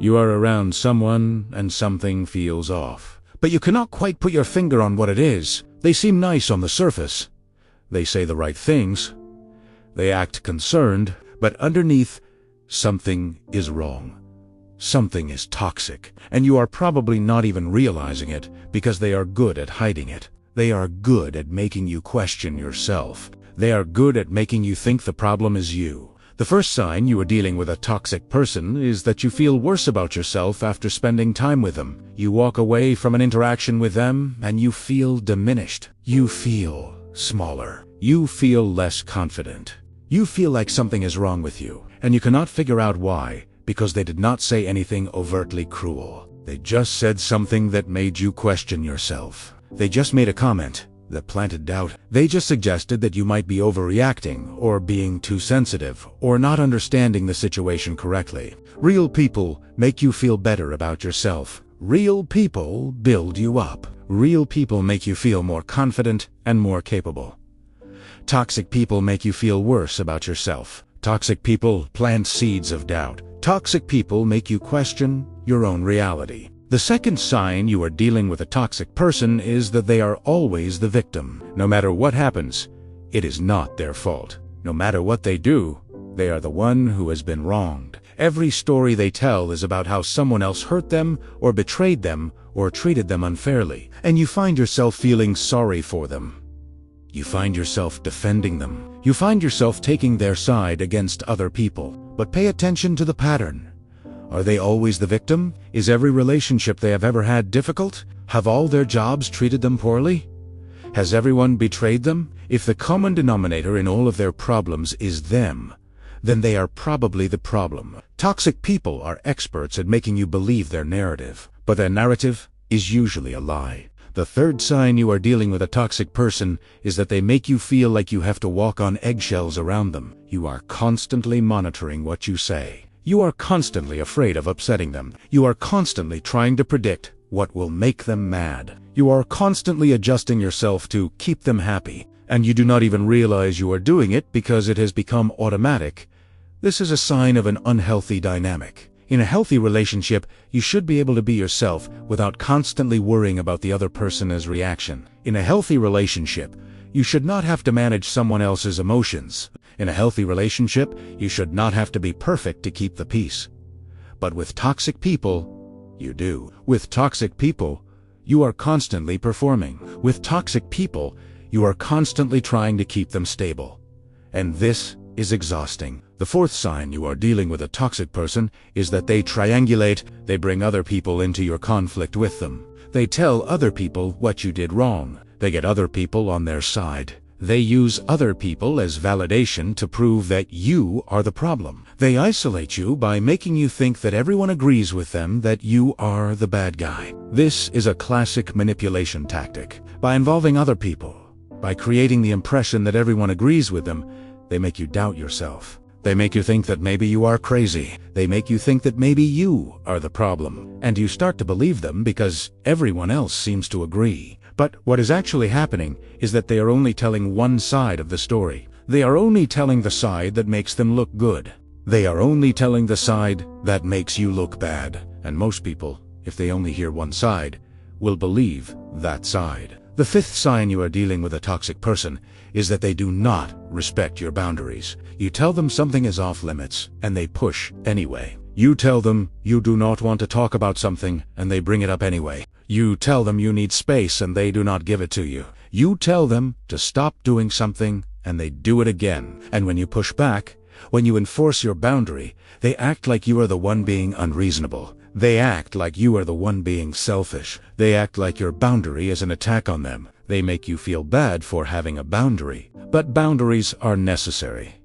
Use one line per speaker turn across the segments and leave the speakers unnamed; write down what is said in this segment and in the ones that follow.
You are around someone and something feels off, but you cannot quite put your finger on what it is. They seem nice on the surface. They say the right things. They act concerned, but underneath, something is wrong. Something is toxic, and you are probably not even realizing it because they are good at hiding it. They are good at making you question yourself. They are good at making you think the problem is you. The first sign you are dealing with a toxic person is that you feel worse about yourself after spending time with them. You walk away from an interaction with them and you feel diminished. You feel smaller. You feel less confident. You feel like something is wrong with you, and you cannot figure out why, because they did not say anything overtly cruel. They just said something that made you question yourself. They just made a comment that planted doubt. They just suggested that you might be overreacting, or being too sensitive, or not understanding the situation correctly. Real people make you feel better about yourself. Real people build you up. Real people make you feel more confident and more capable. Toxic people make you feel worse about yourself. Toxic people plant seeds of doubt. Toxic people make you question your own reality. The second sign you are dealing with a toxic person is that they are always the victim. No matter what happens, it is not their fault. No matter what they do, they are the one who has been wronged. Every story they tell is about how someone else hurt them, or betrayed them, or treated them unfairly, and you find yourself feeling sorry for them. You find yourself defending them. You find yourself taking their side against other people. But pay attention to the pattern. Are they always the victim? Is every relationship they have ever had difficult? Have all their jobs treated them poorly? Has everyone betrayed them? If the common denominator in all of their problems is them, then they are probably the problem. Toxic people are experts at making you believe their narrative, but their narrative is usually a lie. The third sign you are dealing with a toxic person is that they make you feel like you have to walk on eggshells around them. You are constantly monitoring what you say. You are constantly afraid of upsetting them. You are constantly trying to predict what will make them mad. You are constantly adjusting yourself to keep them happy, and you do not even realize you are doing it because it has become automatic. This is a sign of an unhealthy dynamic. In a healthy relationship, you should be able to be yourself without constantly worrying about the other person's reaction. In a healthy relationship, you should not have to manage someone else's emotions. In a healthy relationship, you should not have to be perfect to keep the peace. But with toxic people, you do. With toxic people, you are constantly performing. With toxic people, you are constantly trying to keep them stable. And this is exhausting. The fourth sign you are dealing with a toxic person is that they triangulate. They bring other people into your conflict with them. They tell other people what you did wrong. They get other people on their side. They use other people as validation to prove that you are the problem. They isolate you by making you think that everyone agrees with them that you are the bad guy. This is a classic manipulation tactic. By involving other people, by creating the impression that everyone agrees with them, they make you doubt yourself. They make you think that maybe you are crazy. They make you think that maybe you are the problem. And you start to believe them because everyone else seems to agree. But what is actually happening is that they are only telling one side of the story. They are only telling the side that makes them look good. They are only telling the side that makes you look bad. And most people, if they only hear one side, will believe that side. The fifth sign you are dealing with a toxic person is that they do not respect your boundaries. You tell them something is off limits, and they push anyway. You tell them you do not want to talk about something, and they bring it up anyway. You tell them you need space, and they do not give it to you. You tell them to stop doing something, and they do it again. And when you push back, when you enforce your boundary, they act like you are the one being unreasonable. They act like you are the one being selfish. They act like your boundary is an attack on them. They make you feel bad for having a boundary. But boundaries are necessary.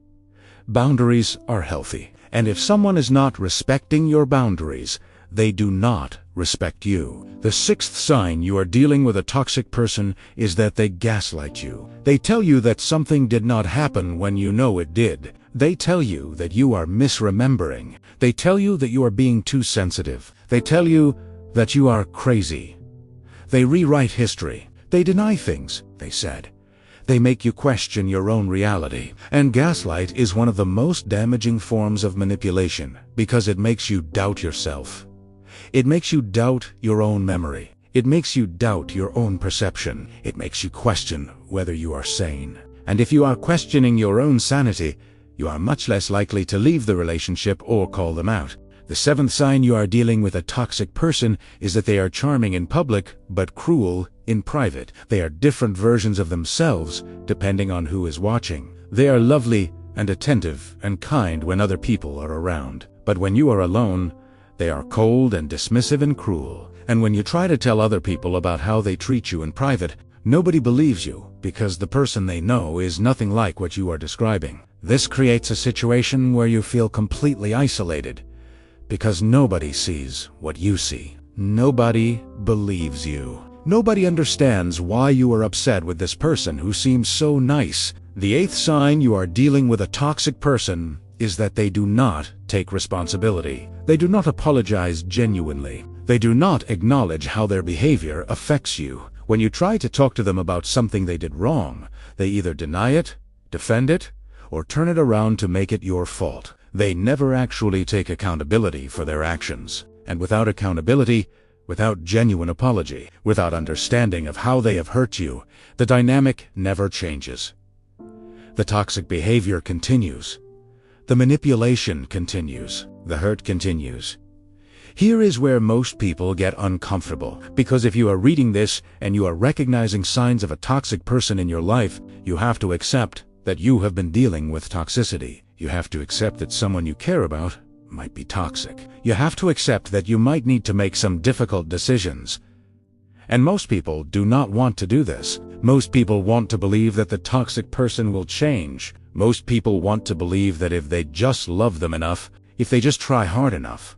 Boundaries are healthy. And if someone is not respecting your boundaries, they do not respect you. The sixth sign you are dealing with a toxic person is that they gaslight you. They tell you that something did not happen when you know it did. They tell you that you are misremembering. They tell you that you are being too sensitive. They tell you that you are crazy. They rewrite history. They deny things, they said. They make you question your own reality. And gaslight is one of the most damaging forms of manipulation because it makes you doubt yourself. It makes you doubt your own memory. It makes you doubt your own perception. It makes you question whether you are sane. And if you are questioning your own sanity, you are much less likely to leave the relationship or call them out. The seventh sign you are dealing with a toxic person is that they are charming in public but cruel in private. They are different versions of themselves depending on who is watching. They are lovely and attentive and kind when other people are around. But when you are alone, they are cold and dismissive and cruel. And when you try to tell other people about how they treat you in private, nobody believes you because the person they know is nothing like what you are describing. This creates a situation where you feel completely isolated because nobody sees what you see. Nobody believes you. Nobody understands why you are upset with this person who seems so nice. The eighth sign you are dealing with a toxic person is that they do not take responsibility. They do not apologize genuinely. They do not acknowledge how their behavior affects you. When you try to talk to them about something they did wrong, they either deny it, defend it, or turn it around to make it your fault. They never actually take accountability for their actions. And without accountability, without genuine apology, without understanding of how they have hurt you, the dynamic never changes. The toxic behavior continues. The manipulation continues. The hurt continues. Here is where most people get uncomfortable, because if you are reading this and you are recognizing signs of a toxic person in your life, you have to accept that you have been dealing with toxicity. You have to accept that someone you care about might be toxic. You have to accept that you might need to make some difficult decisions. And most people do not want to do this. Most people want to believe that the toxic person will change. Most people want to believe that if they just love them enough, if they just try hard enough,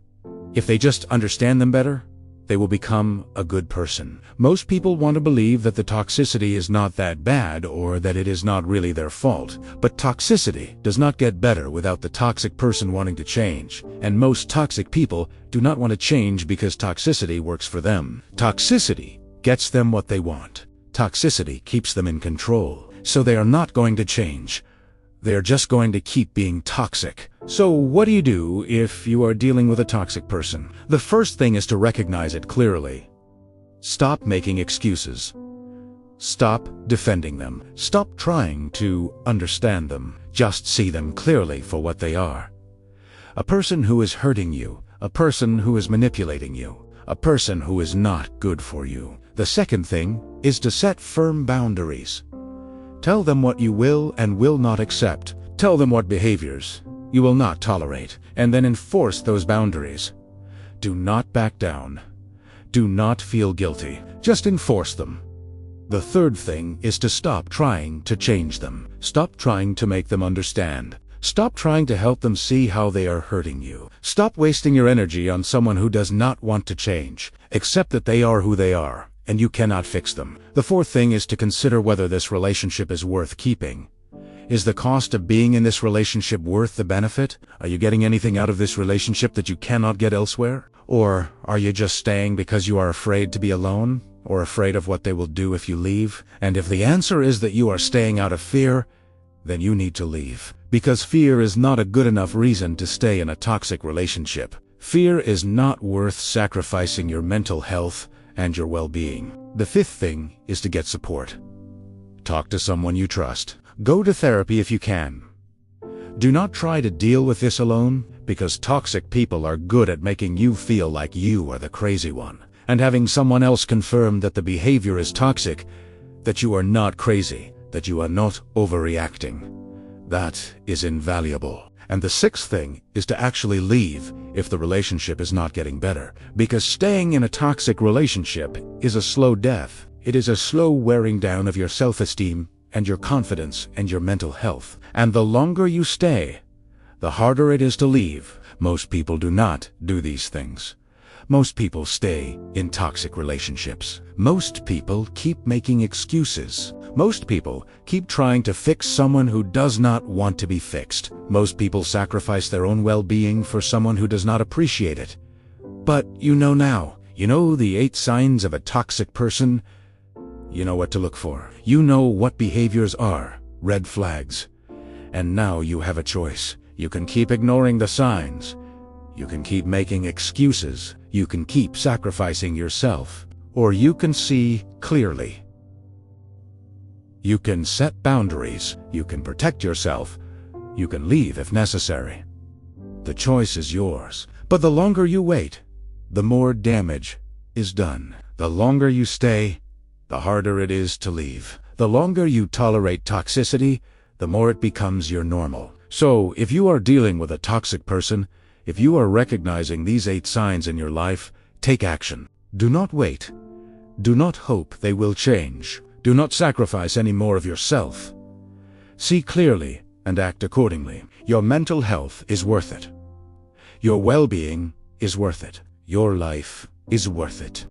if they just understand them better, they will become a good person. Most people want to believe that the toxicity is not that bad or that it is not really their fault. But toxicity does not get better without the toxic person wanting to change. And most toxic people do not want to change because toxicity works for them. Toxicity gets them what they want. Toxicity keeps them in control. So they are not going to change. They are just going to keep being toxic. So what do you do if you are dealing with a toxic person? The first thing is to recognize it clearly. Stop making excuses. Stop defending them. Stop trying to understand them. Just see them clearly for what they are. A person who is hurting you, a person who is manipulating you, a person who is not good for you. The second thing is to set firm boundaries. Tell them what you will and will not accept. Tell them what behaviors you will not tolerate, and then enforce those boundaries. Do not back down. Do not feel guilty. Just enforce them. The third thing is to stop trying to change them. Stop trying to make them understand. Stop trying to help them see how they are hurting you. Stop wasting your energy on someone who does not want to change. Accept that they are who they are, and you cannot fix them. The fourth thing is to consider whether this relationship is worth keeping. Is the cost of being in this relationship worth the benefit? Are you getting anything out of this relationship that you cannot get elsewhere? Or are you just staying because you are afraid to be alone? Or afraid of what they will do if you leave? And if the answer is that you are staying out of fear, then you need to leave. Because fear is not a good enough reason to stay in a toxic relationship. Fear is not worth sacrificing your mental health and your well-being. The fifth thing is to get support. Talk to someone you trust. Go to therapy if you can. Do not try to deal with this alone, because toxic people are good at making you feel like you are the crazy one. And having someone else confirm that the behavior is toxic, that you are not crazy, that you are not overreacting, that is invaluable. And the sixth thing is to actually leave if the relationship is not getting better. Because staying in a toxic relationship is a slow death. It is a slow wearing down of your self-esteem and your confidence and your mental health. And the longer you stay, the harder it is to leave. Most people do not do these things. Most people stay in toxic relationships. Most people keep making excuses. Most people keep trying to fix someone who does not want to be fixed. Most people sacrifice their own well-being for someone who does not appreciate it. But you know now. You know the 8 signs of a toxic person. You know what to look for. You know what behaviors are red flags. And now you have a choice. You can keep ignoring the signs. You can keep making excuses. You can keep sacrificing yourself. Or you can see clearly. You can set boundaries. You can protect yourself. You can leave if necessary. The choice is yours. But the longer you wait, the more damage is done. The longer you stay, the harder it is to leave. The longer you tolerate toxicity, the more it becomes your normal. So, if you are dealing with a toxic person, if you are recognizing these 8 signs in your life, take action. Do not wait. Do not hope they will change. Do not sacrifice any more of yourself. See clearly and act accordingly. Your mental health is worth it. Your well-being is worth it. Your life is worth it.